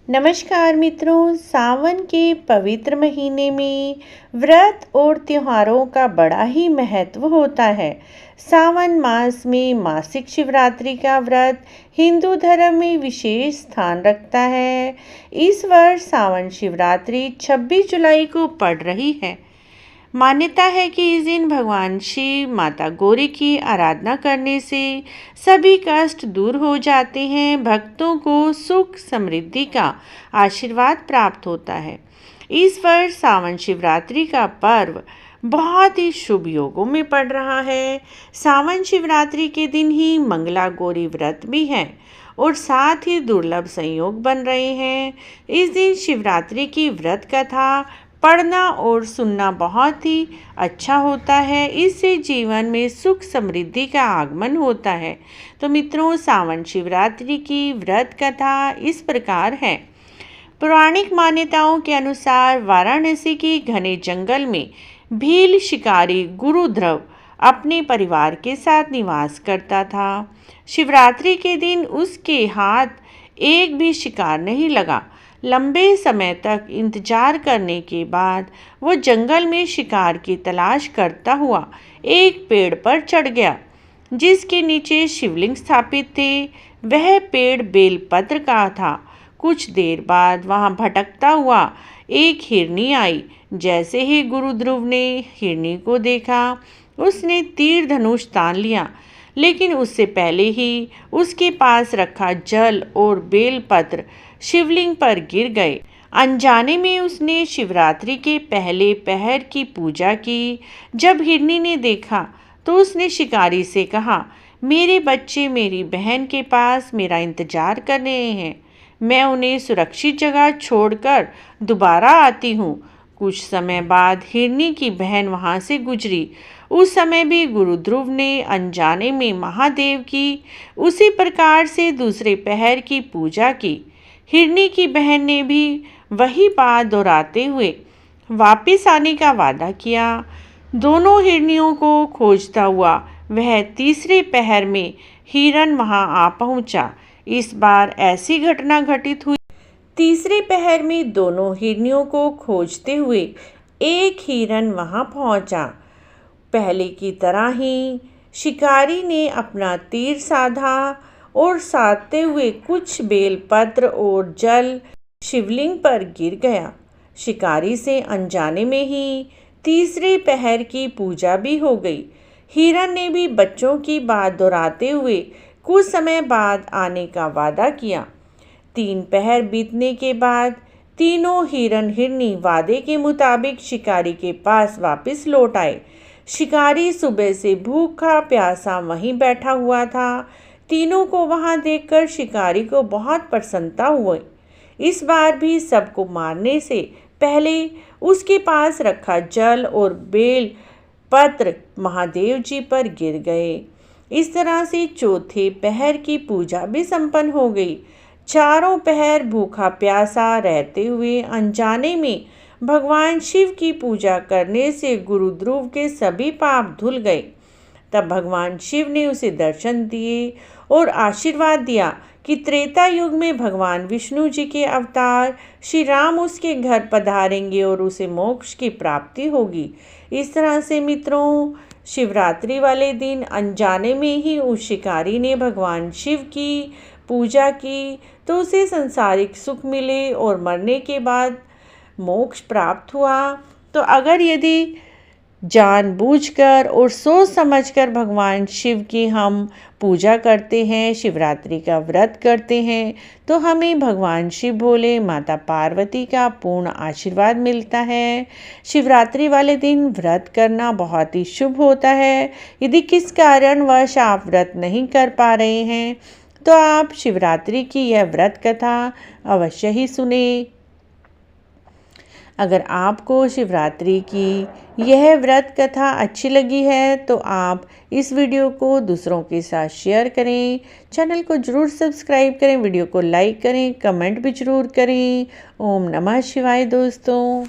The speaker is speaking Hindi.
नमस्कार मित्रों, सावन के पवित्र महीने में व्रत और त्योहारों का बड़ा ही महत्व होता है। सावन मास में मासिक शिवरात्रि का व्रत हिंदू धर्म में विशेष स्थान रखता है। इस वर्ष सावन शिवरात्रि 26 जुलाई को पड़ रही है। मान्यता है कि इस दिन भगवान शिव माता गौरी की आराधना करने से सभी कष्ट दूर हो जाते हैं, भक्तों को सुख समृद्धि का आशीर्वाद प्राप्त होता है। इस वर्ष सावन शिवरात्रि का पर्व बहुत ही शुभ योगों में पड़ रहा है। सावन शिवरात्रि के दिन ही मंगला गौरी व्रत भी है और साथ ही दुर्लभ संयोग बन रहे हैं। इस दिन शिवरात्रि की व्रत कथा पढ़ना और सुनना बहुत ही अच्छा होता है। इससे जीवन में सुख समृद्धि का आगमन होता है। तो मित्रों, सावन शिवरात्रि की व्रत कथा इस प्रकार है। पौराणिक मान्यताओं के अनुसार वाराणसी के घने जंगल में भील शिकारी गुरुध्रुव अपने परिवार के साथ निवास करता था। शिवरात्रि के दिन उसके हाथ एक भी शिकार नहीं लगा। लंबे समय तक इंतजार करने के बाद वो जंगल में शिकार की तलाश करता हुआ एक पेड़ पर चढ़ गया, जिसके नीचे शिवलिंग स्थापित थे। वह पेड़ बेलपत्र का था। कुछ देर बाद वहां भटकता हुआ एक हिरनी आई। जैसे ही गुरु ध्रुव ने हिरनी को देखा, उसने तीर धनुष तान लिया, लेकिन उससे पहले ही उसके पास रखा जल और बेलपत्र शिवलिंग पर गिर गए। अनजाने में उसने शिवरात्रि के पहले पहर की पूजा की। जब हिरनी ने देखा तो उसने शिकारी से कहा, मेरे बच्चे मेरी बहन के पास मेरा इंतजार कर रहे हैं। मैं उन्हें सुरक्षित जगह छोड़कर दोबारा आती हूँ। कुछ समय बाद हिरनी की बहन वहाँ से गुजरी। उस समय भी गुरु ध्रुव ने अनजाने में महादेव की उसी प्रकार से दूसरे पहर की पूजा की। हिरनी की बहन ने भी वही बात दोहराते हुए वापस आने का वादा किया। दोनों हिरनियों को खोजता हुआ वह तीसरे पहर में हिरन वहां आ पहुंचा। इस बार ऐसी घटना घटित हुई। तीसरे पहर में दोनों हिरनियों को खोजते हुए एक हिरन वहां पहुंचा। पहले की तरह ही शिकारी ने अपना तीर साधा और साधते हुए कुछ बेलपत्र और जल शिवलिंग पर गिर गया। शिकारी से अनजाने में ही तीसरे पहर की पूजा भी हो गई। हिरन ने भी बच्चों की बात दोहराते हुए कुछ समय बाद आने का वादा किया। 3 पहर बीतने के बाद तीनों हिरन हिरनी वादे के मुताबिक शिकारी के पास वापस लौट आए। शिकारी सुबह से भूखा प्यासा वहीं बैठा हुआ था। तीनों को वहां देखकर शिकारी को बहुत प्रसन्नता हुई। इस बार भी सबको मारने से पहले उसके पास रखा जल और बेल पत्र महादेव जी पर गिर गए। इस तरह से चौथे पहर की पूजा भी संपन्न हो गई। चारों पहर भूखा प्यासा रहते हुए अनजाने में भगवान शिव की पूजा करने से गुरु ध्रुव के सभी पाप धुल गए। तब भगवान शिव ने उसे दर्शन दिए और आशीर्वाद दिया कि त्रेता युग में भगवान विष्णु जी के अवतार श्री राम उसके घर पधारेंगे और उसे मोक्ष की प्राप्ति होगी। इस तरह से मित्रों, शिवरात्रि वाले दिन अनजाने में ही उस शिकारी ने भगवान शिव की पूजा की तो उसे सांसारिक सुख मिले और मरने के बाद मोक्ष प्राप्त हुआ। तो अगर यदि जानबूझकर और सोच समझकर भगवान शिव की हम पूजा करते हैं, शिवरात्रि का व्रत करते हैं, तो हमें भगवान शिव भोले माता पार्वती का पूर्ण आशीर्वाद मिलता है। शिवरात्रि वाले दिन व्रत करना बहुत ही शुभ होता है। यदि किस कारणवश आप व्रत नहीं कर पा रहे हैं तो आप शिवरात्रि की यह व्रत कथा अवश्य ही सुने। अगर आपको शिवरात्रि की यह व्रत कथा अच्छी लगी है तो आप इस वीडियो को दूसरों के साथ शेयर करें, चैनल को ज़रूर सब्सक्राइब करें, वीडियो को लाइक करें, कमेंट भी ज़रूर करें। ओम नमः शिवाय दोस्तों।